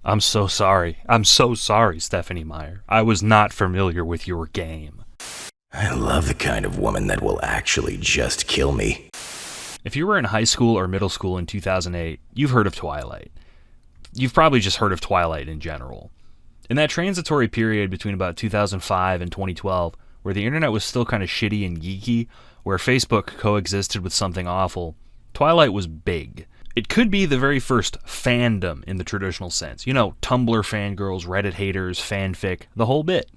I'm so sorry. I'm so sorry, Stephanie Meyer. I was not familiar with your game. I love the kind of woman that will actually just kill me. If you were in high school or middle school in 2008, you've heard of Twilight. You've probably just heard of Twilight in general. In that transitory period between about 2005 and 2012, where the internet was still kind of shitty and geeky, where Facebook coexisted with something awful, Twilight was big. It could be the very first fandom in the traditional sense. You know, Tumblr fangirls, Reddit haters, fanfic, the whole bit.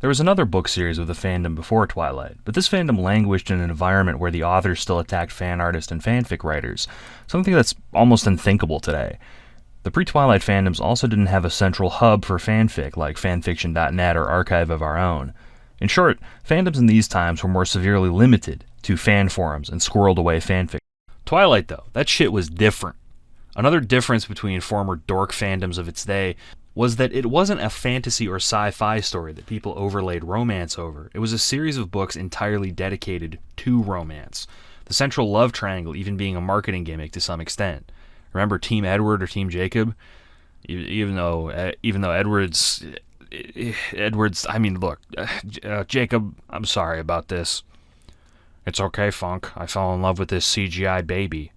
There was another book series of the fandom before Twilight, but this fandom languished in an environment where the authors still attacked fan artists and fanfic writers, something that's almost unthinkable today. The pre-Twilight fandoms also didn't have a central hub for fanfic like fanfiction.net or Archive of Our Own. In short, fandoms in these times were more severely limited to fan forums and squirreled away fanfic. Twilight, though, that shit was different. Another difference between former dork fandoms of its day was that it wasn't a fantasy or sci-fi story that people overlaid romance over. It was a series of books entirely dedicated to romance. The central love triangle even being a marketing gimmick to some extent. Remember Team Edward or Team Jacob? Even though Edward's, I mean, look, Jacob, I'm sorry about this. It's okay, Funk. I fell in love with this CGI baby.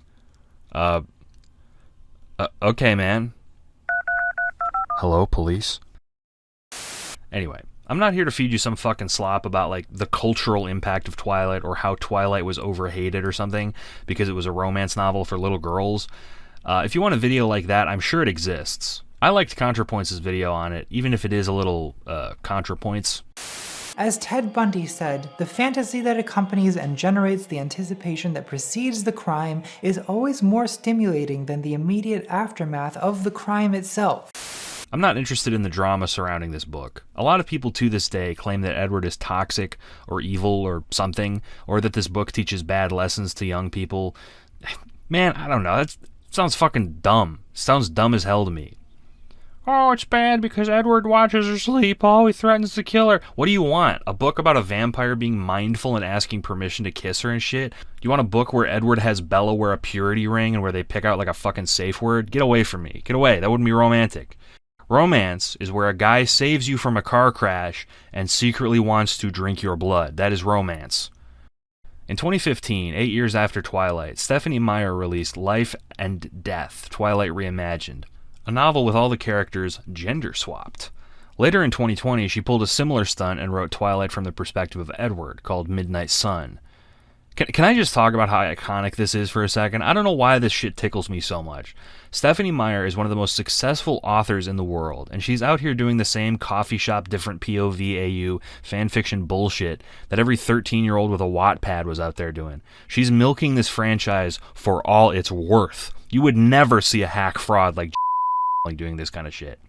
Okay, man. Hello, police? Anyway, I'm not here to feed you some fucking slop about, like, the cultural impact of Twilight or how Twilight was overhated or something because it was a romance novel for little girls. If you want a video like that, I'm sure it exists. I liked ContraPoints' video on it, even if it is a little, ContraPoints. As Ted Bundy said, the fantasy that accompanies and generates the anticipation that precedes the crime is always more stimulating than the immediate aftermath of the crime itself. I'm not interested in the drama surrounding this book. A lot of people to this day claim that Edward is toxic or evil or something, or that this book teaches bad lessons to young people. Man, I don't know. That sounds fucking dumb. Sounds dumb as hell to me. Oh, it's bad because Edward watches her sleep. Oh, he threatens to kill her. What do you want? A book about a vampire being mindful and asking permission to kiss her and shit? Do you want a book where Edward has Bella wear a purity ring and where they pick out like a fucking safe word? Get away from me. Get away. That wouldn't be romantic. Romance is where a guy saves you from a car crash and secretly wants to drink your blood. That is romance. In 2015, 8 years after Twilight, Stephanie Meyer released Life and Death, Twilight Reimagined, a novel with all the characters gender swapped. Later in 2020, she pulled a similar stunt and wrote Twilight from the perspective of Edward, called Midnight Sun. Can I just talk about how iconic this is for a second? I don't know why this shit tickles me so much. Stephanie Meyer is one of the most successful authors in the world, and she's out here doing the same coffee shop different POV AU fanfiction bullshit that every 13-year-old with a Wattpad was out there doing. She's milking this franchise for all it's worth. You would never see a hack fraud like doing this kind of shit.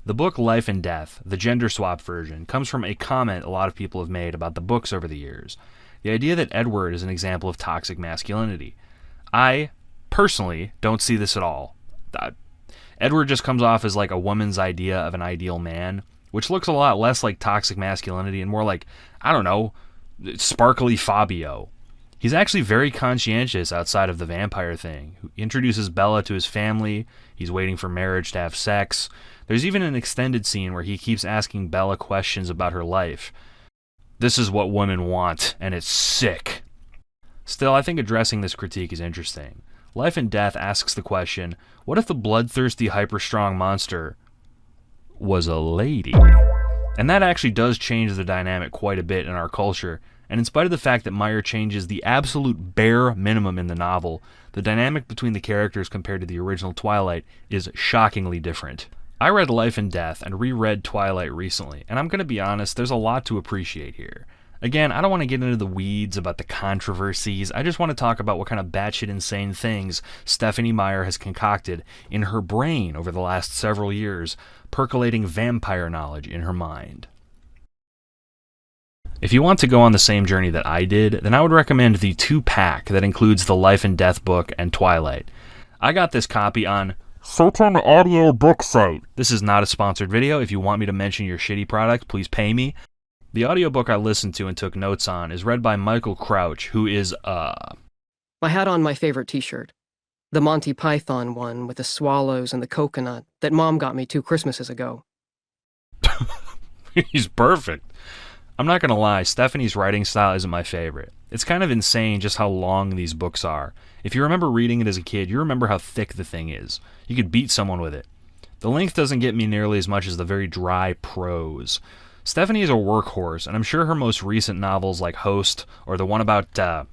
The book Life and Death, the gender swap version, comes from a comment a lot of people have made about the books over the years. The idea that Edward is an example of toxic masculinity. I, personally, don't see this at all. Edward just comes off as like a woman's idea of an ideal man, which looks a lot less like toxic masculinity and more like, I don't know, sparkly Fabio. He's actually very conscientious outside of the vampire thing. He introduces Bella to his family. He's waiting for marriage to have sex. There's even an extended scene where he keeps asking Bella questions about her life. This is what women want, and it's sick. Still, I think addressing this critique is interesting. Life and Death asks the question, what if the bloodthirsty, hyper-strong monster was a lady? And that actually does change the dynamic quite a bit in our culture, and in spite of the fact that Meyer changes the absolute bare minimum in the novel, the dynamic between the characters compared to the original Twilight is shockingly different. I read Life and Death and reread Twilight recently, and I'm going to be honest, there's a lot to appreciate here. Again, I don't want to get into the weeds about the controversies, I just want to talk about what kind of batshit insane things Stephanie Meyer has concocted in her brain over the last several years, percolating vampire knowledge in her mind. If you want to go on the same journey that I did, then I would recommend the 2-pack that includes the Life and Death book and Twilight. I got this copy on Certain Audio Book Site. This is not a sponsored video. If you want me to mention your shitty product, please pay me. The audiobook I listened to and took notes on is read by Michael Crouch, who is, I had on my favorite t-shirt. The Monty Python one with the swallows and the coconut that Mom got me 2 Christmases ago. He's perfect. I'm not gonna lie, Stephanie's writing style isn't my favorite. It's kind of insane just how long these books are. If you remember reading it as a kid, you remember how thick the thing is. You could beat someone with it. The length doesn't get me nearly as much as the very dry prose. Stephanie is a workhorse, and I'm sure her most recent novels like Host, or the one about, I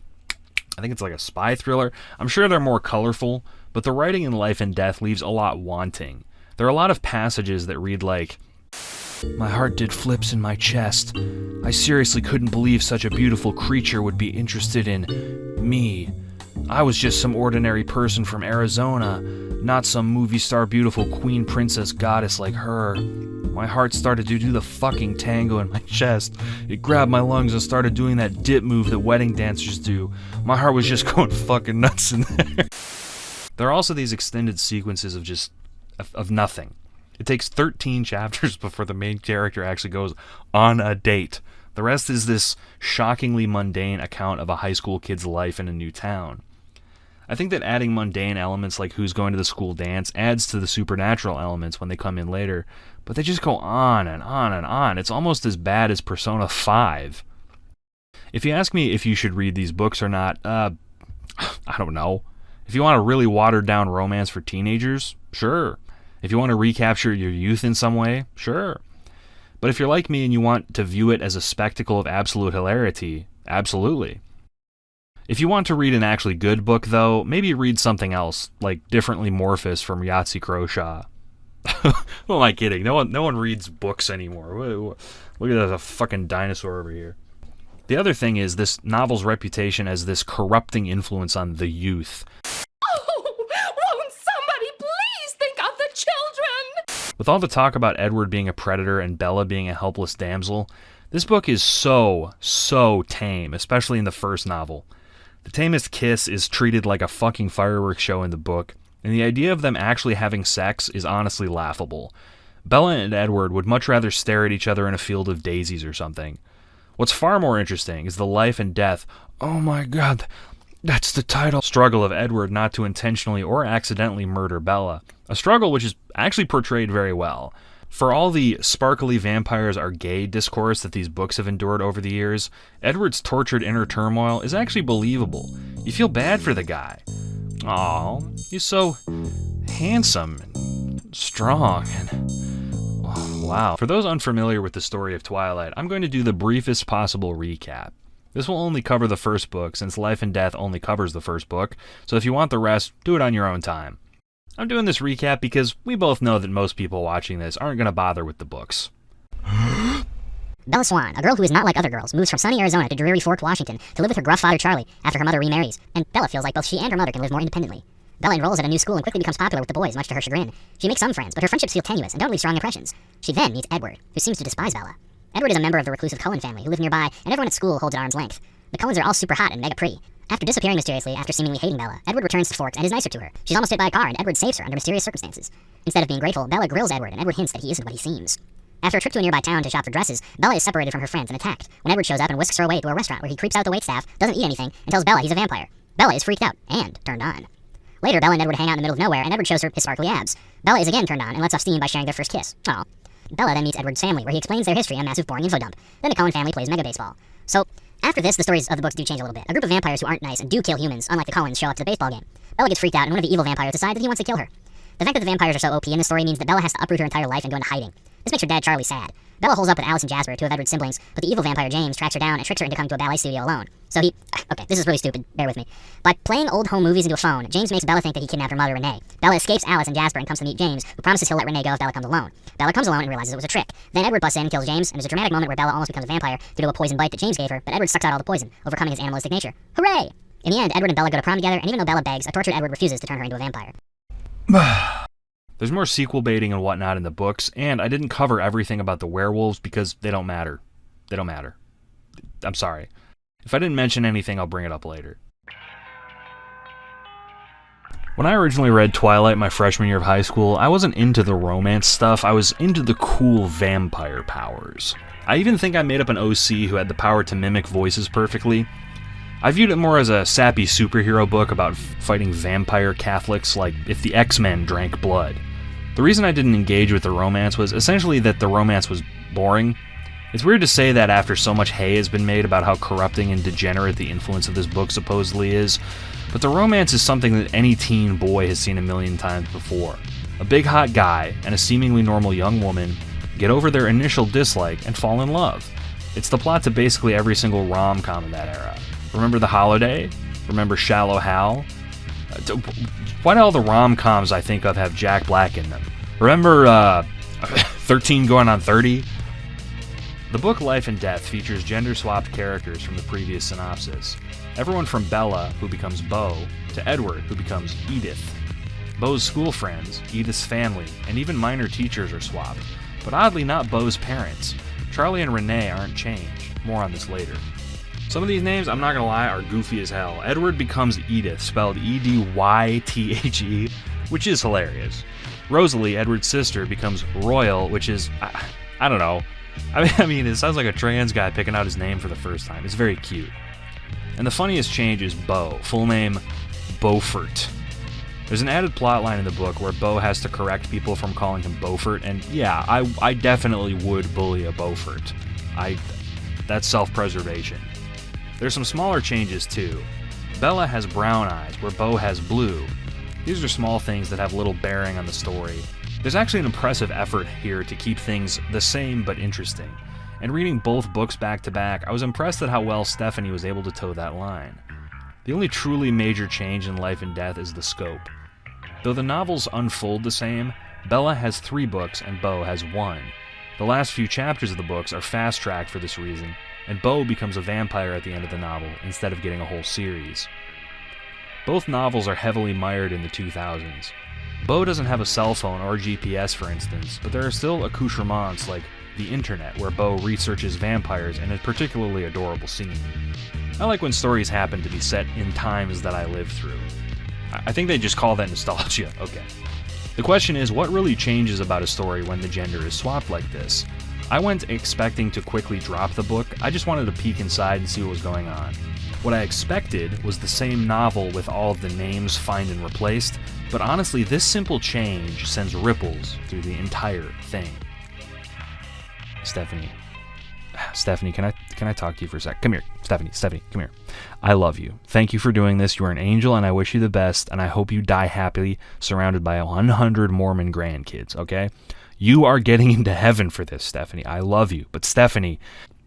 think it's like a spy thriller, I'm sure they're more colorful, but the writing in Life and Death leaves a lot wanting. There are a lot of passages that read like, "My heart did flips in my chest. I seriously couldn't believe such a beautiful creature would be interested in me. I was just some ordinary person from Arizona, not some movie star beautiful queen princess goddess like her. My heart started to do the fucking tango in my chest. It grabbed my lungs and started doing that dip move that wedding dancers do. My heart was just going fucking nuts in there." There are also these extended sequences of nothing. It takes 13 chapters before the main character actually goes on a date. The rest is this shockingly mundane account of a high school kid's life in a new town. I think that adding mundane elements like who's going to the school dance adds to the supernatural elements when they come in later, but they just go on and on and on. It's almost as bad as Persona 5. If you ask me if you should read these books or not, I don't know. If you want a really watered down romance for teenagers, sure. If you want to recapture your youth in some way, sure. But if you're like me and you want to view it as a spectacle of absolute hilarity, absolutely. If you want to read an actually good book, though, maybe read something else, like Differently Morphous from Yahtzee Croshaw. Who am I kidding? No one reads books anymore. Look at that, a fucking dinosaur over here. The other thing is this novel's reputation as this corrupting influence on the youth. Won't somebody please think of the children? With all the talk about Edward being a predator and Bella being a helpless damsel, this book is so tame, especially in the first novel. The tamest kiss is treated like a fucking fireworks show in the book, and the idea of them actually having sex is honestly laughable. Bella and Edward would much rather stare at each other in a field of daisies or something. What's far more interesting is the life and death, oh my god, that's the title, struggle of Edward not to intentionally or accidentally murder Bella. A struggle which is actually portrayed very well. For all the sparkly vampires are gay discourse that these books have endured over the years, Edward's tortured inner turmoil is actually believable. You feel bad for the guy. Aw, he's so handsome and strong and... wow. For those unfamiliar with the story of Twilight, I'm going to do the briefest possible recap. This will only cover the first book, since Life and Death only covers the first book, so if you want the rest, do it on your own time. I'm doing this recap because we both know that most people watching this aren't going to bother with the books. Bella Swan, a girl who is not like other girls, moves from sunny Arizona to dreary Fork, Washington to live with her gruff father Charlie after her mother remarries, and Bella feels like both she and her mother can live more independently. Bella enrolls at a new school and quickly becomes popular with the boys, much to her chagrin. She makes some friends, but her friendships feel tenuous and don't leave strong impressions. She then meets Edward, who seems to despise Bella. Edward is a member of the reclusive Cullen family, who live nearby, and everyone at school holds at arm's length. The Cullens are all super hot and mega pretty. After disappearing mysteriously after seemingly hating Bella, Edward returns to Forks and is nicer to her. She's almost hit by a car, and Edward saves her under mysterious circumstances. Instead of being grateful, Bella grills Edward, and Edward hints that he isn't what he seems. After a trip to a nearby town to shop for dresses, Bella is separated from her friends and attacked, when Edward shows up and whisks her away to a restaurant where he creeps out the waitstaff, doesn't eat anything, and tells Bella he's a vampire. Bella is freaked out, and turned on. Later, Bella and Edward hang out in the middle of nowhere, and Edward shows her his sparkly abs. Bella is again turned on and lets off steam by sharing their first kiss. Aw. Bella then meets Edward's family, where he explains their history in a massive boring info dump. Then the Cullen family plays mega baseball. So, after this, the stories of the books do change a little bit. A group of vampires who aren't nice and do kill humans, unlike the Cullens, show up to the baseball game. Bella gets freaked out, and one of the evil vampires decides that he wants to kill her. The fact that the vampires are so OP in this story means that Bella has to uproot her entire life and go into hiding. This makes her dad Charlie sad. Bella holds up with Alice and Jasper, two of Edward's siblings, but the evil vampire James tracks her down and tricks her into coming to a ballet studio alone. So he... okay, this is really stupid, bear with me. By playing old home movies into a phone, James makes Bella think that he kidnapped her mother, Renee. Bella escapes Alice and Jasper and comes to meet James, who promises he'll let Renee go if Bella comes alone. Bella comes alone and realizes it was a trick. Then Edward busts in and kills James, and there's a dramatic moment where Bella almost becomes a vampire due to a poison bite that James gave her, but Edward sucks out all the poison, overcoming his animalistic nature. Hooray! In the end, Edward and Bella go to prom together, and even though Bella begs, a tortured Edward refuses to turn her into a vampire. There's more sequel baiting and whatnot in the books, and I didn't cover everything about the werewolves because they don't matter. They don't matter. I'm sorry. If I didn't mention anything, I'll bring it up later. When I originally read Twilight my freshman year of high school, I wasn't into the romance stuff, I was into the cool vampire powers. I even think I made up an OC who had the power to mimic voices perfectly. I viewed it more as a sappy superhero book about fighting vampire Catholics, like if the X-Men drank blood. The reason I didn't engage with the romance was essentially that the romance was boring. It's weird to say that after so much hay has been made about how corrupting and degenerate the influence of this book supposedly is, but the romance is something that any teen boy has seen a million times before. A big hot guy and a seemingly normal young woman get over their initial dislike and fall in love. It's the plot to basically every single rom-com in that era. Remember The Holiday? Remember Shallow Hal? Why do all the rom-coms I think of have Jack Black in them? Remember 13 Going on 30? The book Life and Death features gender-swapped characters from the previous synopsis. Everyone from Bella, who becomes Beau, to Edward, who becomes Edith. Beau's school friends, Edith's family, and even minor teachers are swapped, but oddly not Beau's parents. Charlie and Renee aren't changed. More on this later. Some of these names, I'm not gonna lie, are goofy as hell. Edward becomes Edith, spelled E-D-Y-T-H-E, which is hilarious. Rosalie, Edward's sister, becomes Royal, which is, I don't know. I mean, it sounds like a trans guy picking out his name for the first time. It's very cute. And the funniest change is Beau, full name Beaufort. There's an added plot line in the book where Beau has to correct people from calling him Beaufort, and yeah, I definitely would bully a Beaufort. That's self-preservation. There's some smaller changes too. Bella has brown eyes, where Beau has blue. These are small things that have little bearing on the story. There's actually an impressive effort here to keep things the same but interesting. And reading both books back to back, I was impressed at how well Stephanie was able to toe that line. The only truly major change in Life and Death is the scope. Though the novels unfold the same, Bella has 3 books and Beau has 1. The last few chapters of the books are fast-tracked for this reason, and Beau becomes a vampire at the end of the novel instead of getting a whole series. Both novels are heavily mired in the 2000s. Beau doesn't have a cell phone or GPS, for instance, but there are still accoutrements like the internet, where Beau researches vampires in a particularly adorable scene. I like when stories happen to be set in times that I lived through. I think they just call that nostalgia. Okay. The question is, what really changes about a story when the gender is swapped like this? I went expecting to quickly drop the book. I just wanted to peek inside and see what was going on. What I expected was the same novel with all of the names found and replaced, but honestly, this simple change sends ripples through the entire thing. Stephanie, can I talk to you for a sec? Come here, Stephanie, come here. I love you. Thank you for doing this. You are an angel, and I wish you the best, and I hope you die happily, surrounded by 100 Mormon grandkids, okay? You are getting into heaven for this, Stephanie. I love you. But Stephanie,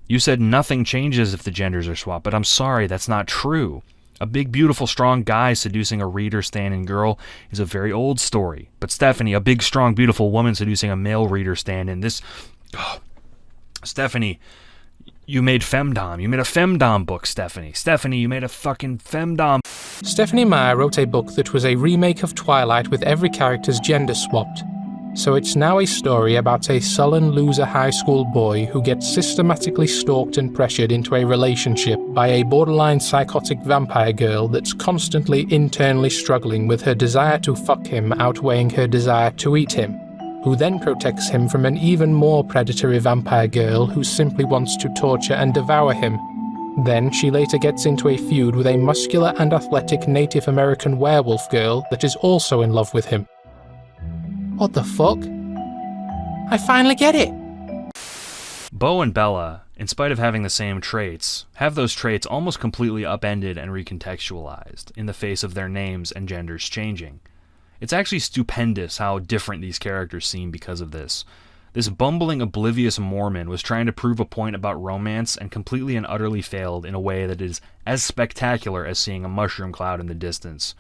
you said nothing changes if the genders are swapped, but I'm sorry, that's not true. A big, beautiful, strong guy seducing a reader stand-in girl is a very old story. But Stephanie, a big, strong, beautiful woman seducing a male reader stand-in, this... Oh. Stephanie, you made femdom. You made a femdom book, Stephanie. Stephanie, you made a fucking femdom. Stephanie Meyer wrote a book that was a remake of Twilight with every character's gender swapped. So it's now a story about a sullen loser high school boy who gets systematically stalked and pressured into a relationship by a borderline psychotic vampire girl that's constantly internally struggling with her desire to fuck him outweighing her desire to eat him, who then protects him from an even more predatory vampire girl who simply wants to torture and devour him. Then she later gets into a feud with a muscular and athletic Native American werewolf girl that is also in love with him. What the fuck? I finally get it! Beau and Bella, in spite of having the same traits, have those traits almost completely upended and recontextualized in the face of their names and genders changing. It's actually stupendous how different these characters seem because of this. This bumbling, oblivious Mormon was trying to prove a point about romance and completely and utterly failed in a way that is as spectacular as seeing a mushroom cloud in the distance.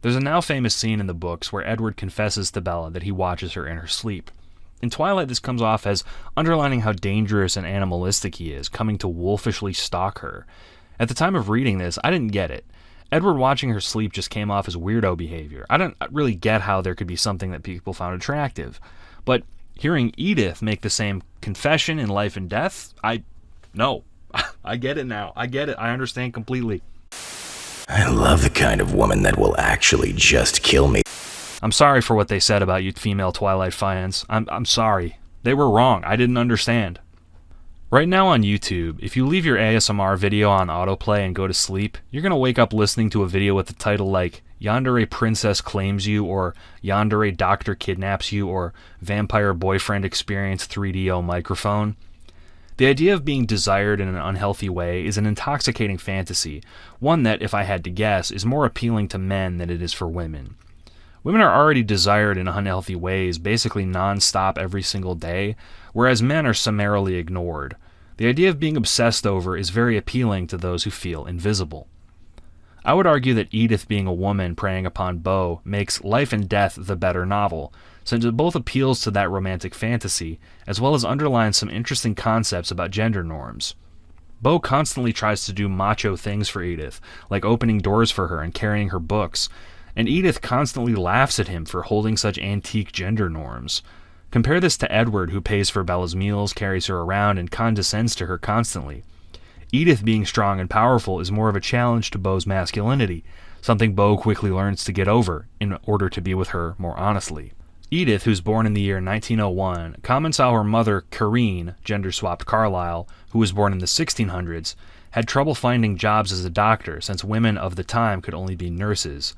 There's a now famous scene in the books where Edward confesses to Bella that he watches her in her sleep. In Twilight, this comes off as underlining how dangerous and animalistic he is, coming to wolfishly stalk her. At the time of reading this, I didn't get it. Edward watching her sleep just came off as weirdo behavior. I don't really get how there could be something that people found attractive. But hearing Edith make the same confession in Life and Death, no. I get it now. I get it. I understand completely. I love the kind of woman that will actually just kill me. I'm sorry for what they said about you female Twilight fans. I'm sorry. They were wrong. I didn't understand. Right now on YouTube, if you leave your ASMR video on autoplay and go to sleep, you're going to wake up listening to a video with a title like Yandere Princess Claims You, or Yandere Doctor Kidnaps You, or Vampire Boyfriend Experience 3DO Microphone. The idea of being desired in an unhealthy way is an intoxicating fantasy, one that, if I had to guess, is more appealing to men than it is for women. Women are already desired in unhealthy ways, basically non-stop every single day, whereas men are summarily ignored. The idea of being obsessed over is very appealing to those who feel invisible. I would argue that Edith being a woman preying upon Bo makes Life and Death the better novel, since it both appeals to that romantic fantasy, as well as underlines some interesting concepts about gender norms. Bo constantly tries to do macho things for Edith, like opening doors for her and carrying her books, and Edith constantly laughs at him for holding such antique gender norms. Compare this to Edward, who pays for Bella's meals, carries her around, and condescends to her constantly. Edith being strong and powerful is more of a challenge to Bo's masculinity, something Bo quickly learns to get over in order to be with her more honestly. Edith, who's born in the year 1901, comments how her mother, Karine, gender-swapped Carlyle, who was born in the 1600s, had trouble finding jobs as a doctor since women of the time could only be nurses.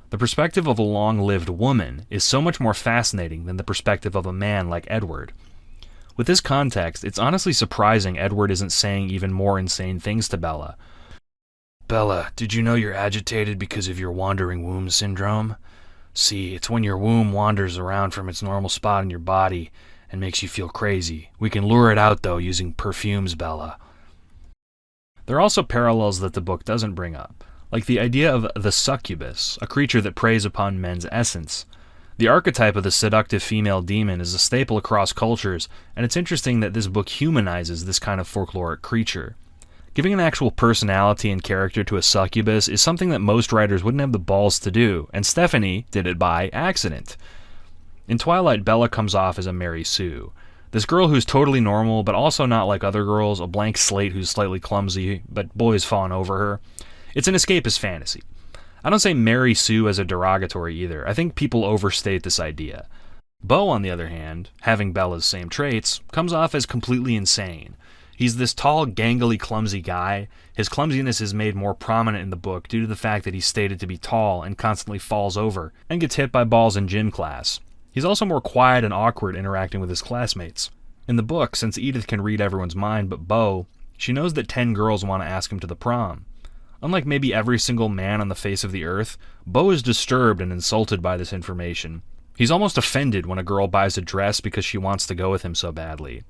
The perspective of a long-lived woman is so much more fascinating than the perspective of a man like Edward. With this context, it's honestly surprising Edward isn't saying even more insane things to Bella. Bella, did you know you're agitated because of your wandering womb syndrome? See, it's when your womb wanders around from its normal spot in your body and makes you feel crazy. We can lure it out, though, using perfumes, Bella. There are also parallels that the book doesn't bring up, like the idea of the succubus, a creature that preys upon men's essence. The archetype of the seductive female demon is a staple across cultures, and it's interesting that this book humanizes this kind of folkloric creature. Giving an actual personality and character to a succubus is something that most writers wouldn't have the balls to do, and Stephanie did it by accident. In Twilight, Bella comes off as a Mary Sue. This girl who's totally normal, but also not like other girls, a blank slate who's slightly clumsy, but boys fawn over her. It's an escapist fantasy. I don't say Mary Sue as a derogatory either. I think people overstate this idea. Bo, on the other hand, having Bella's same traits, comes off as completely insane. He's this tall, gangly, clumsy guy. His clumsiness is made more prominent in the book due to the fact that he's stated to be tall and constantly falls over and gets hit by balls in gym class. He's also more quiet and awkward interacting with his classmates. In the book, since Edith can read everyone's mind but Bo, she knows that 10 girls want to ask him to the prom. Unlike maybe every single man on the face of the earth, Bo is disturbed and insulted by this information. He's almost offended when a girl buys a dress because she wants to go with him so badly.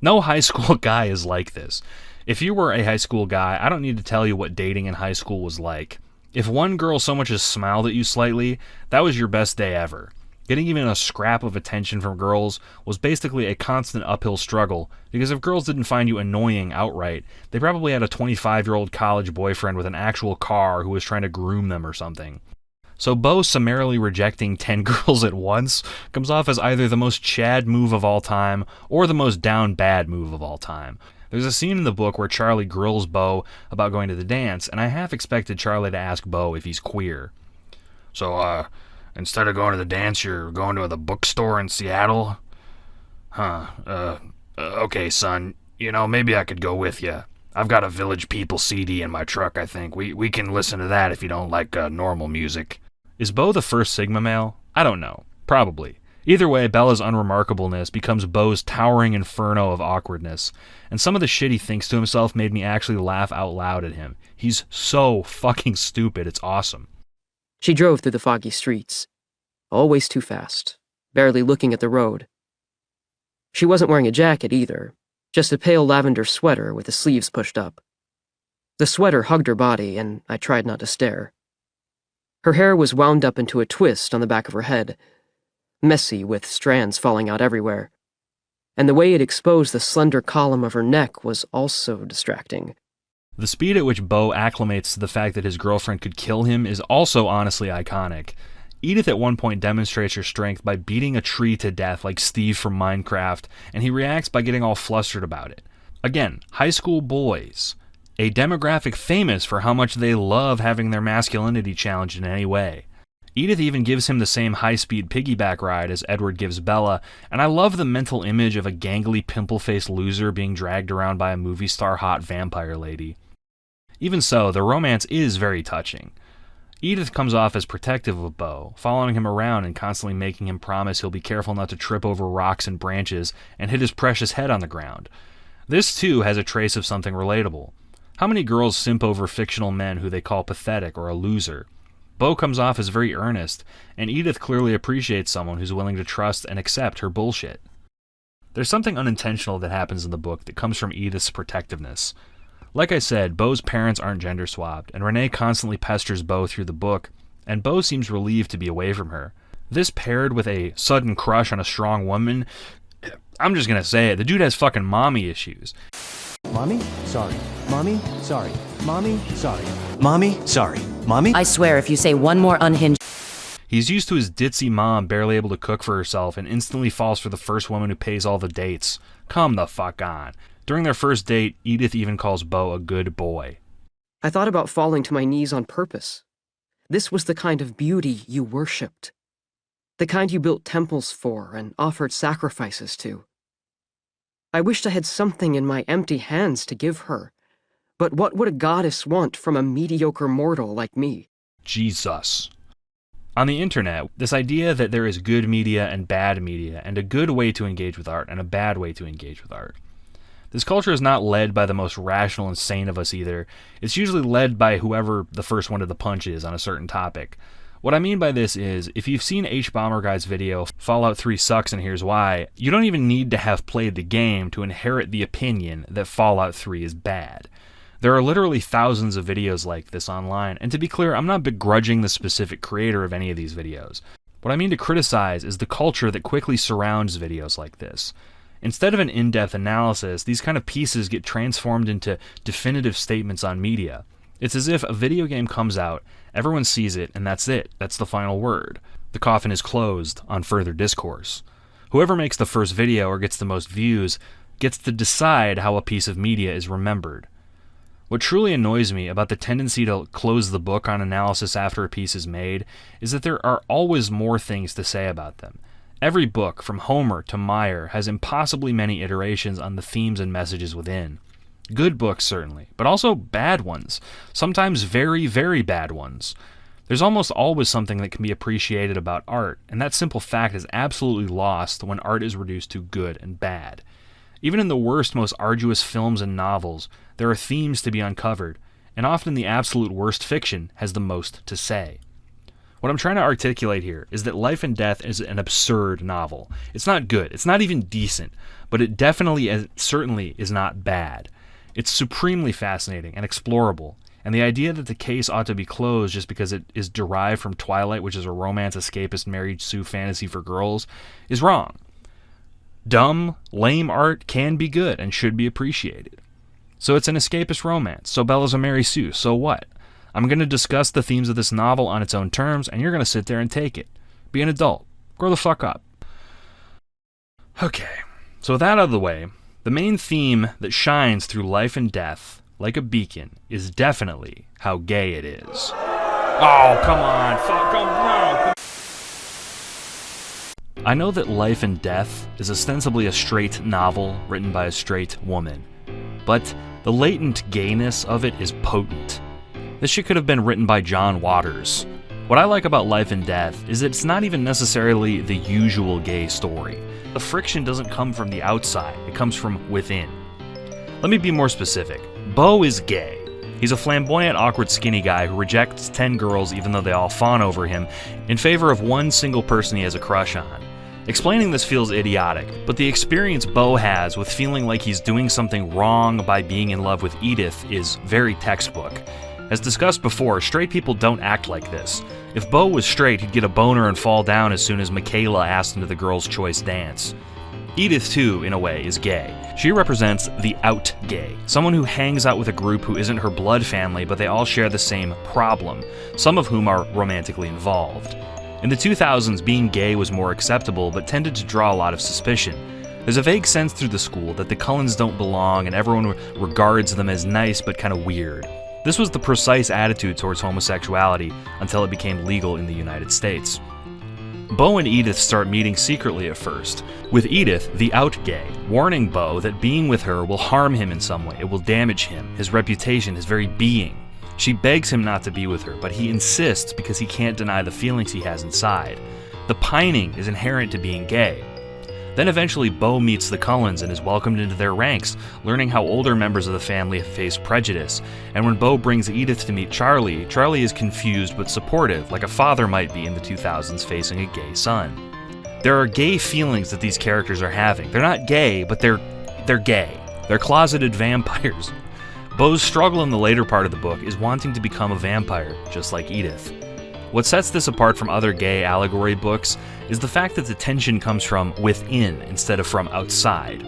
No high school guy is like this. If you were a high school guy, I don't need to tell you what dating in high school was like. If one girl so much as smiled at you slightly, that was your best day ever. Getting even a scrap of attention from girls was basically a constant uphill struggle, because if girls didn't find you annoying outright, they probably had a 25-year-old college boyfriend with an actual car who was trying to groom them or something. So Bo summarily rejecting 10 girls at once comes off as either the most Chad move of all time or the most down bad move of all time. There's a scene in the book where Charlie grills Bo about going to the dance, and I half expected Charlie to ask Bo if he's queer. So, instead of going to the dance, you're going to the bookstore in Seattle? Okay, son. You know, maybe I could go with you. I've got a Village People CD in my truck, I think. We can listen to that if you don't like normal music. Is Bo the first Sigma male? I don't know. Probably. Either way, Bella's unremarkableness becomes Bo's towering inferno of awkwardness, and some of the shit he thinks to himself made me actually laugh out loud at him. He's so fucking stupid, it's awesome. She drove through the foggy streets, always too fast, barely looking at the road. She wasn't wearing a jacket either, just a pale lavender sweater with the sleeves pushed up. The sweater hugged her body, and I tried not to stare. Her hair was wound up into a twist on the back of her head, messy with strands falling out everywhere, and the way it exposed the slender column of her neck was also distracting. The speed at which Bo acclimates to the fact that his girlfriend could kill him is also honestly iconic. Edith at one point demonstrates her strength by beating a tree to death like Steve from Minecraft, and he reacts by getting all flustered about it. Again, high school boys, a demographic famous for how much they love having their masculinity challenged in any way. Edith even gives him the same high-speed piggyback ride as Edward gives Bella, and I love the mental image of a gangly, pimple-faced loser being dragged around by a movie star hot vampire lady. Even so, the romance is very touching. Edith comes off as protective of Beau, following him around and constantly making him promise he'll be careful not to trip over rocks and branches and hit his precious head on the ground. This, too, has a trace of something relatable. How many girls simp over fictional men who they call pathetic or a loser? Beau comes off as very earnest, and Edith clearly appreciates someone who's willing to trust and accept her bullshit. There's something unintentional that happens in the book that comes from Edith's protectiveness. Like I said, Beau's parents aren't gender swapped, and Renee constantly pesters Beau through the book, and Beau seems relieved to be away from her. This paired with a sudden crush on a strong woman, I'm just gonna say it, the dude has fucking mommy issues. Mommy? Sorry. Mommy? Sorry. Mommy? Sorry. Mommy? Sorry. Mommy? I swear if you say one more unhinged... He's used to his ditzy mom barely able to cook for herself and instantly falls for the first woman who pays all the dates. Come the fuck on. During their first date, Edith even calls Beau a good boy. I thought about falling to my knees on purpose. This was the kind of beauty you worshipped. The kind you built temples for and offered sacrifices to. I wished I had something in my empty hands to give her. But what would a goddess want from a mediocre mortal like me? Jesus. On the internet, this idea that there is good media and bad media, and a good way to engage with art and a bad way to engage with art. This culture is not led by the most rational and sane of us either. It's usually led by whoever the first one to the punch is on a certain topic. What I mean by this is, if you've seen H-Bomber Guy's video, Fallout 3 sucks and here's why, you don't even need to have played the game to inherit the opinion that Fallout 3 is bad. There are literally thousands of videos like this online, and to be clear, I'm not begrudging the specific creator of any of these videos. What I mean to criticize is the culture that quickly surrounds videos like this. Instead of an in-depth analysis, these kind of pieces get transformed into definitive statements on media. It's as if a video game comes out, everyone sees it, and that's it. That's the final word. The coffin is closed on further discourse. Whoever makes the first video or gets the most views gets to decide how a piece of media is remembered. What truly annoys me about the tendency to close the book on analysis after a piece is made is that there are always more things to say about them. Every book, from Homer to Meyer, has impossibly many iterations on the themes and messages within. Good books, certainly, but also bad ones. Sometimes very, very bad ones. There's almost always something that can be appreciated about art, and that simple fact is absolutely lost when art is reduced to good and bad. Even in the worst, most arduous films and novels, there are themes to be uncovered, and often the absolute worst fiction has the most to say. What I'm trying to articulate here is that Life and Death is an absurd novel. It's not good, it's not even decent, but it definitely and certainly is not bad. It's supremely fascinating and explorable, and the idea that the case ought to be closed just because it is derived from Twilight, which is a romance escapist married Sue fantasy for girls, is wrong. Dumb, lame art can be good and should be appreciated. So it's an escapist romance, so Bella's a Mary Sue, so what? I'm going to discuss the themes of this novel on its own terms, and you're going to sit there and take it. Be an adult. Grow the fuck up. Okay, so with that out of the way, the main theme that shines through Life and Death, like a beacon, is definitely how gay it is. Oh, come on. Fuck, no. I know that Life and Death is ostensibly a straight novel written by a straight woman, but the latent gayness of it is potent. This shit could have been written by John Waters. What I like about Life and Death is that it's not even necessarily the usual gay story. The friction doesn't come from the outside, it comes from within. Let me be more specific. Beau is gay. He's a flamboyant, awkward, skinny guy who rejects 10 girls even though they all fawn over him in favor of one single person he has a crush on. Explaining this feels idiotic, but the experience Beau has with feeling like he's doing something wrong by being in love with Edith is very textbook. As discussed before, straight people don't act like this. If Beau was straight, he'd get a boner and fall down as soon as Michaela asked him to the girl's choice dance. Edith, too, in a way, is gay. She represents the out gay, someone who hangs out with a group who isn't her blood family, but they all share the same problem, some of whom are romantically involved. In the 2000s, being gay was more acceptable, but tended to draw a lot of suspicion. There's a vague sense through the school that the Cullens don't belong and everyone regards them as nice but kind of weird. This was the precise attitude towards homosexuality until it became legal in the United States. Bo and Edith start meeting secretly at first, with Edith, the out gay, warning Bo that being with her will harm him in some way. It will damage him, his reputation, his very being. She begs him not to be with her, but he insists because he can't deny the feelings he has inside. The pining is inherent to being gay. Then eventually Bo meets the Cullens and is welcomed into their ranks, learning how older members of the family have faced prejudice. And when Bo brings Edith to meet Charlie, Charlie is confused but supportive, like a father might be in the 2000s facing a gay son. There are gay feelings that these characters are having. They're not gay, but they're gay. They're closeted vampires. Bo's struggle in the later part of the book is wanting to become a vampire, just like Edith. What sets this apart from other gay allegory books is the fact that the tension comes from within instead of from outside.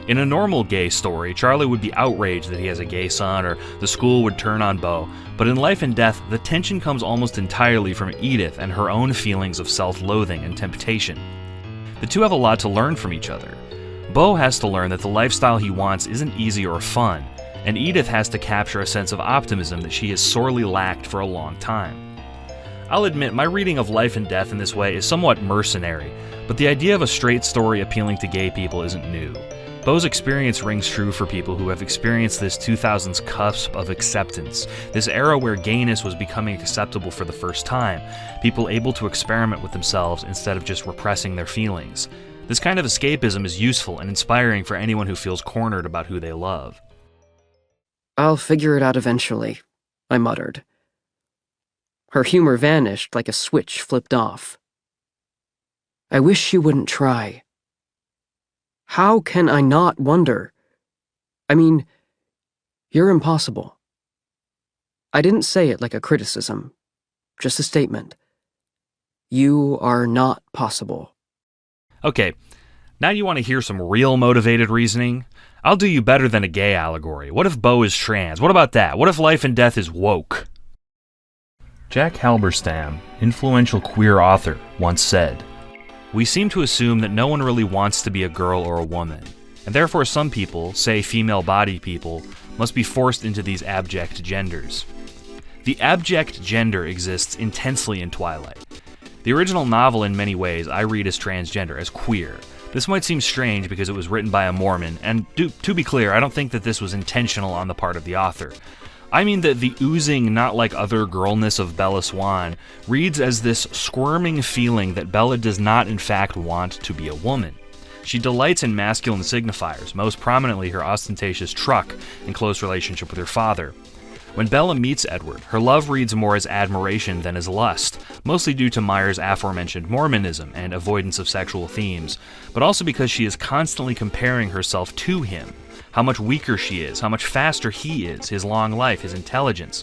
In a normal gay story, Charlie would be outraged that he has a gay son, or the school would turn on Bo, but in Life and Death, the tension comes almost entirely from Edith and her own feelings of self-loathing and temptation. The two have a lot to learn from each other. Bo has to learn that the lifestyle he wants isn't easy or fun, and Edith has to capture a sense of optimism that she has sorely lacked for a long time. I'll admit, my reading of Life and Death in this way is somewhat mercenary, but the idea of a straight story appealing to gay people isn't new. Bo's experience rings true for people who have experienced this 2000s cusp of acceptance, this era where gayness was becoming acceptable for the first time, people able to experiment with themselves instead of just repressing their feelings. This kind of escapism is useful and inspiring for anyone who feels cornered about who they love. "I'll figure it out eventually," I muttered. Her humor vanished like a switch flipped off. "I wish you wouldn't try." How can I not wonder? I mean, you're impossible. I didn't say it like a criticism, just a statement. You are not possible. Okay, now you want to hear some real motivated reasoning? I'll do you better than a gay allegory. What if Bo is trans? What about that? What if Life and Death is woke? Jack Halberstam, influential queer author, once said, "We seem to assume that no one really wants to be a girl or a woman, and therefore some people, say female-bodied people, must be forced into these abject genders." The abject gender exists intensely in Twilight. The original novel in many ways I read as transgender, as queer. This might seem strange because it was written by a Mormon, and to be clear, I don't think that this was intentional on the part of the author. I mean that the oozing, not like other girlness of Bella Swan reads as this squirming feeling that Bella does not in fact want to be a woman. She delights in masculine signifiers, most prominently her ostentatious truck in close relationship with her father. When Bella meets Edward, her love reads more as admiration than as lust, mostly due to Meyer's aforementioned Mormonism and avoidance of sexual themes, but also because she is constantly comparing herself to him. How much weaker she is, how much faster he is, his long life, his intelligence.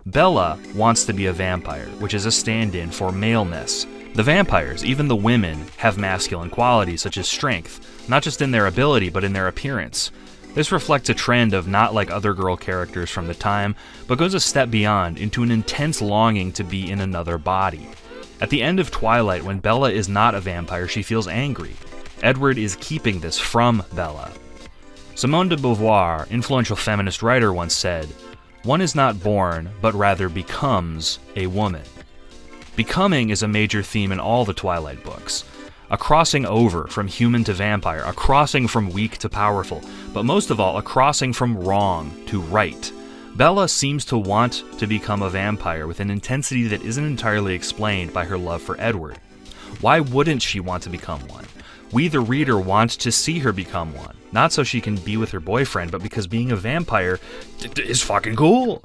Bella wants to be a vampire, which is a stand-in for maleness. The vampires, even the women, have masculine qualities such as strength, not just in their ability, but in their appearance. This reflects a trend of not like other girl characters from the time, but goes a step beyond into an intense longing to be in another body. At the end of Twilight, when Bella is not a vampire, she feels angry. Edward is keeping this from Bella. Simone de Beauvoir, influential feminist writer, once said, "One is not born, but rather becomes a woman." Becoming is a major theme in all the Twilight books. A crossing over from human to vampire, a crossing from weak to powerful, but most of all, a crossing from wrong to right. Bella seems to want to become a vampire with an intensity that isn't entirely explained by her love for Edward. Why wouldn't she want to become one? We, the reader, want to see her become one. Not so she can be with her boyfriend, but because being a vampire is fucking cool.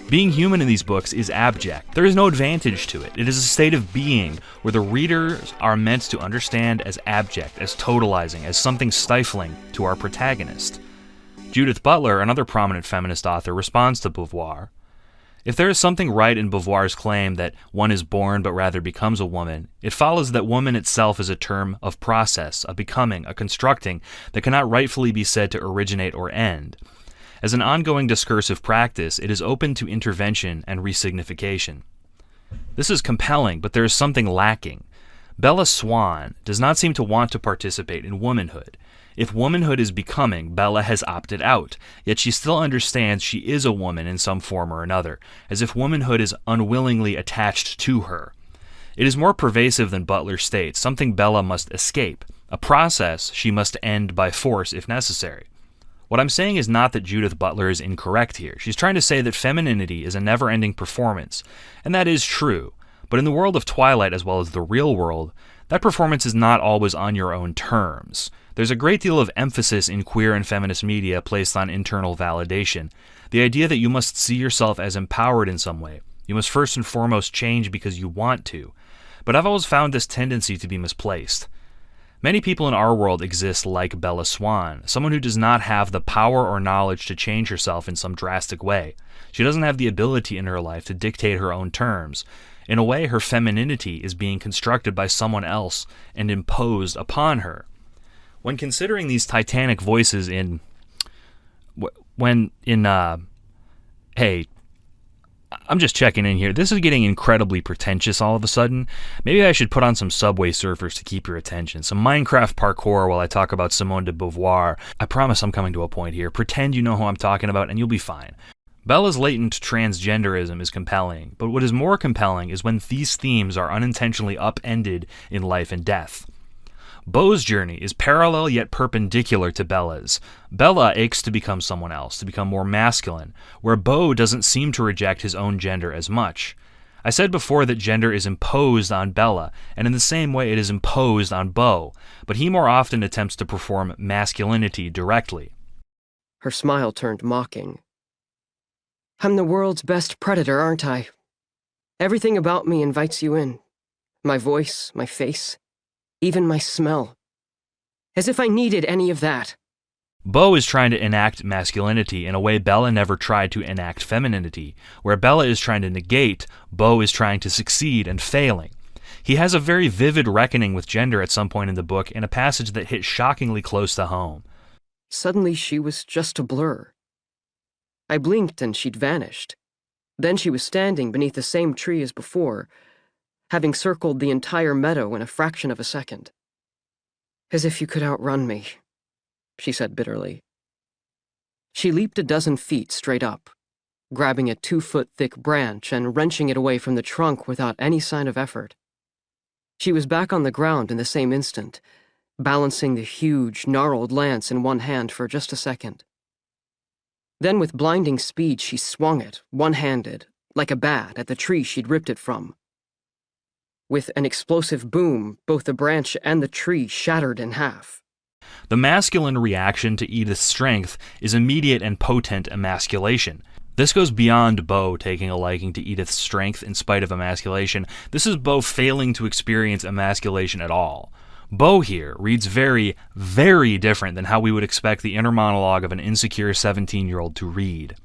Being human in these books is abject. There is no advantage to it. It is a state of being where the readers are meant to understand as abject, as totalizing, as something stifling to our protagonist. Judith Butler, another prominent feminist author, responds to Beauvoir. If there is something right in Beauvoir's claim that one is born but rather becomes a woman, it follows that woman itself is a term of process, a becoming, a constructing, that cannot rightfully be said to originate or end. As an ongoing discursive practice, it is open to intervention and resignification. This is compelling, but there is something lacking. Bella Swan does not seem to want to participate in womanhood. If womanhood is becoming, Bella has opted out, yet she still understands she is a woman in some form or another, as if womanhood is unwillingly attached to her. It is more pervasive than Butler states, something Bella must escape, a process she must end by force if necessary. What I'm saying is not that Judith Butler is incorrect here. She's trying to say that femininity is a never-ending performance, and that is true. But in the world of Twilight, as well as the real world, that performance is not always on your own terms. There's a great deal of emphasis in queer and feminist media placed on internal validation. The idea that you must see yourself as empowered in some way. You must first and foremost change because you want to. But I've always found this tendency to be misplaced. Many people in our world exist like Bella Swan, someone who does not have the power or knowledge to change herself in some drastic way. She doesn't have the ability in her life to dictate her own terms. In a way, her femininity is being constructed by someone else and imposed upon her. When considering these titanic voices hey, I'm just checking in here. This is getting incredibly pretentious all of a sudden. Maybe I should put on some Subway Surfers to keep your attention. Some Minecraft parkour while I talk about Simone de Beauvoir. I promise I'm coming to a point here. Pretend you know who I'm talking about and you'll be fine. Bella's latent transgenderism is compelling, but what is more compelling is when these themes are unintentionally upended in life and death. Beau's journey is parallel yet perpendicular to Bella's. Bella aches to become someone else, to become more masculine, where Beau doesn't seem to reject his own gender as much. I said before that gender is imposed on Bella, and in the same way it is imposed on Beau, but he more often attempts to perform masculinity directly. Her smile turned mocking. I'm the world's best predator, aren't I? Everything about me invites you in. My voice, my face, even my smell. As if I needed any of that. Beau is trying to enact masculinity in a way Bella never tried to enact femininity. Where Bella is trying to negate, Beau is trying to succeed and failing. He has a very vivid reckoning with gender at some point in the book in a passage that hit shockingly close to home. Suddenly she was just a blur. I blinked and she'd vanished. Then she was standing beneath the same tree as before, having circled the entire meadow in a fraction of a second. As if you could outrun me, she said bitterly. She leaped a dozen feet straight up, grabbing a 2-foot-thick branch and wrenching it away from the trunk without any sign of effort. She was back on the ground in the same instant, balancing the huge, gnarled lance in one hand for just a second. Then with blinding speed she swung it, one-handed, like a bat, at the tree she'd ripped it from. With an explosive boom, both the branch and the tree shattered in half. The masculine reaction to Edith's strength is immediate and potent emasculation. This goes beyond Beau taking a liking to Edith's strength in spite of emasculation. This is Beau failing to experience emasculation at all. Beau here reads very, very different than how we would expect the inner monologue of an insecure 17-year-old to read.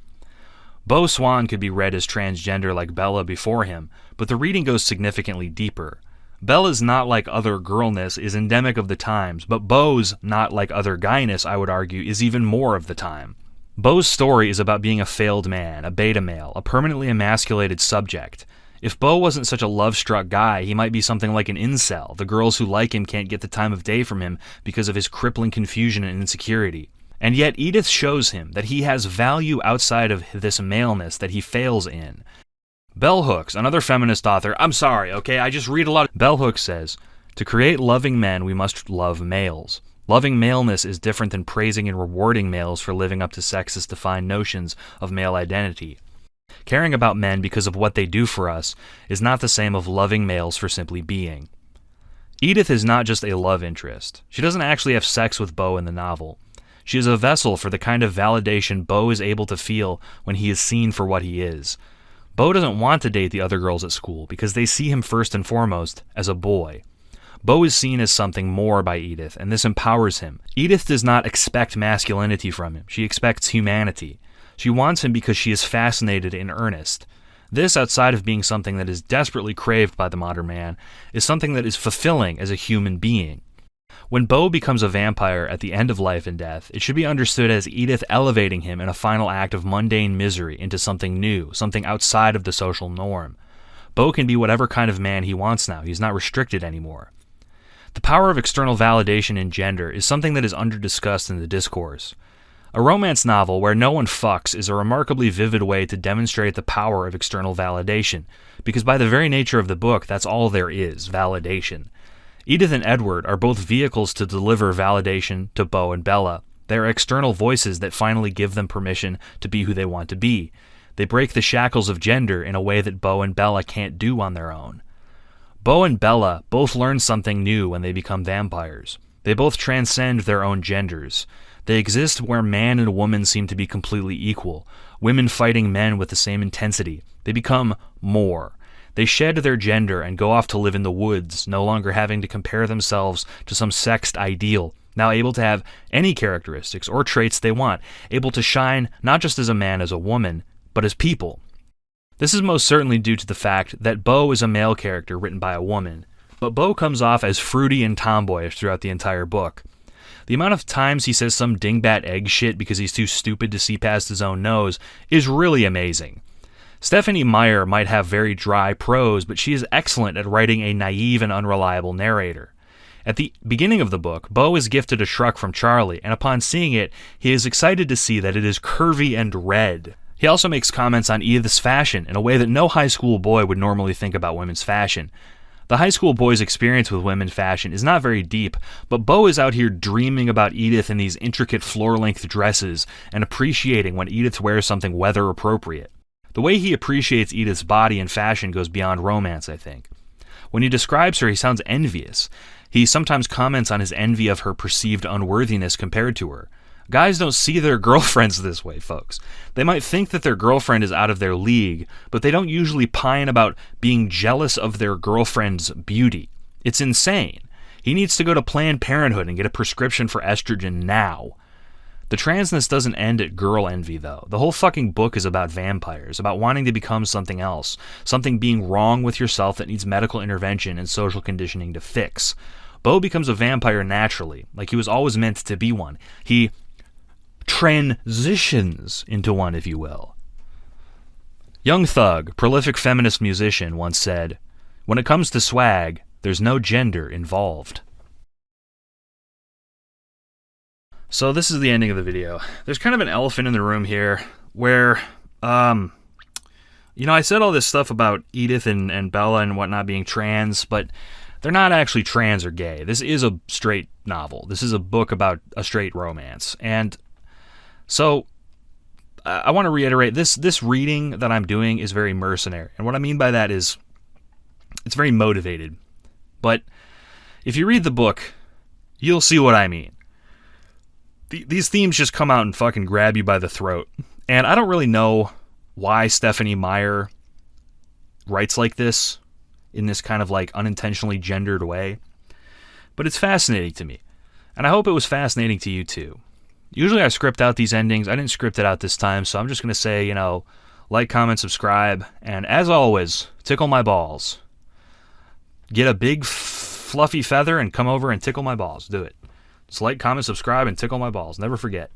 Beau Swan could be read as transgender like Bella before him, but the reading goes significantly deeper. Bella's not like other girlness is endemic of the times, but Beau's not like other guyness, I would argue, is even more of the time. Beau's story is about being a failed man, a beta male, a permanently emasculated subject. If Beau wasn't such a love-struck guy, he might be something like an incel. The girls who like him can't get the time of day from him because of his crippling confusion and insecurity. And yet Edith shows him that he has value outside of this maleness that he fails in. Bell Hooks, another feminist author, I'm sorry, okay, I just read a lot. Bell Hooks says, to create loving men, we must love males. Loving maleness is different than praising and rewarding males for living up to sexist-defined notions of male identity. Caring about men because of what they do for us is not the same of loving males for simply being. Edith is not just a love interest. She doesn't actually have sex with Beau in the novel. She is a vessel for the kind of validation Beau is able to feel when he is seen for what he is. Beau doesn't want to date the other girls at school because they see him first and foremost as a boy. Beau is seen as something more by Edith, and this empowers him. Edith does not expect masculinity from him. She expects humanity. She wants him because she is fascinated in earnest. This, outside of being something that is desperately craved by the modern man, is something that is fulfilling as a human being. When Beau becomes a vampire at the end of life and death, it should be understood as Edith elevating him in a final act of mundane misery into something new, something outside of the social norm. Beau can be whatever kind of man he wants now. He's not restricted anymore. The power of external validation in gender is something that is underdiscussed in the discourse. A romance novel where no one fucks is a remarkably vivid way to demonstrate the power of external validation, because by the very nature of the book, that's all there is, validation. Edith and Edward are both vehicles to deliver validation to Beau and Bella. They are external voices that finally give them permission to be who they want to be. They break the shackles of gender in a way that Beau and Bella can't do on their own. Beau and Bella both learn something new when they become vampires. They both transcend their own genders. They exist where man and woman seem to be completely equal, women fighting men with the same intensity. They become more. They shed their gender and go off to live in the woods, no longer having to compare themselves to some sexed ideal, now able to have any characteristics or traits they want, able to shine not just as a man, as a woman, but as people. This is most certainly due to the fact that Beau is a male character written by a woman, but Beau comes off as fruity and tomboyish throughout the entire book. The amount of times he says some dingbat egg shit because he's too stupid to see past his own nose is really amazing. Stephanie Meyer might have very dry prose, but she is excellent at writing a naive and unreliable narrator. At the beginning of the book, Beau is gifted a truck from Charlie, and upon seeing it, he is excited to see that it is curvy and red. He also makes comments on Edith's fashion in a way that no high school boy would normally think about women's fashion. The high school boy's experience with women's fashion is not very deep, but Beau is out here dreaming about Edith in these intricate floor-length dresses and appreciating when Edith wears something weather-appropriate. The way he appreciates Edith's body and fashion goes beyond romance, I think. When he describes her, he sounds envious. He sometimes comments on his envy of her perceived unworthiness compared to her. Guys don't see their girlfriends this way, folks. They might think that their girlfriend is out of their league, but they don't usually pine about being jealous of their girlfriend's beauty. It's insane. He needs to go to Planned Parenthood and get a prescription for estrogen now. The transness doesn't end at girl envy, though. The whole fucking book is about vampires, about wanting to become something else, something being wrong with yourself that needs medical intervention and social conditioning to fix. Beau becomes a vampire naturally, like he was always meant to be one. He transitions into one, if you will. Young Thug, prolific feminist musician, once said, "When it comes to swag, there's no gender involved." So this is the ending of the video. There's kind of an elephant in the room here where, I said all this stuff about Edith and Bella and whatnot being trans, but they're not actually trans or gay. This is a straight novel. This is a book about a straight romance. And so I want to reiterate, this reading that I'm doing is very mercenary. And what I mean by that is it's very motivated. But if you read the book, you'll see what I mean. These themes just come out and fucking grab you by the throat. And I don't really know why Stephanie Meyer writes like this, in this kind of like unintentionally gendered way. But it's fascinating to me. And I hope it was fascinating to you too. Usually I script out these endings. I didn't script it out this time, so I'm just going to say, like, comment, subscribe, and as always, tickle my balls. Get a big fluffy feather and come over and tickle my balls. Do it. Just like, comment, subscribe, and tickle my balls. Never forget.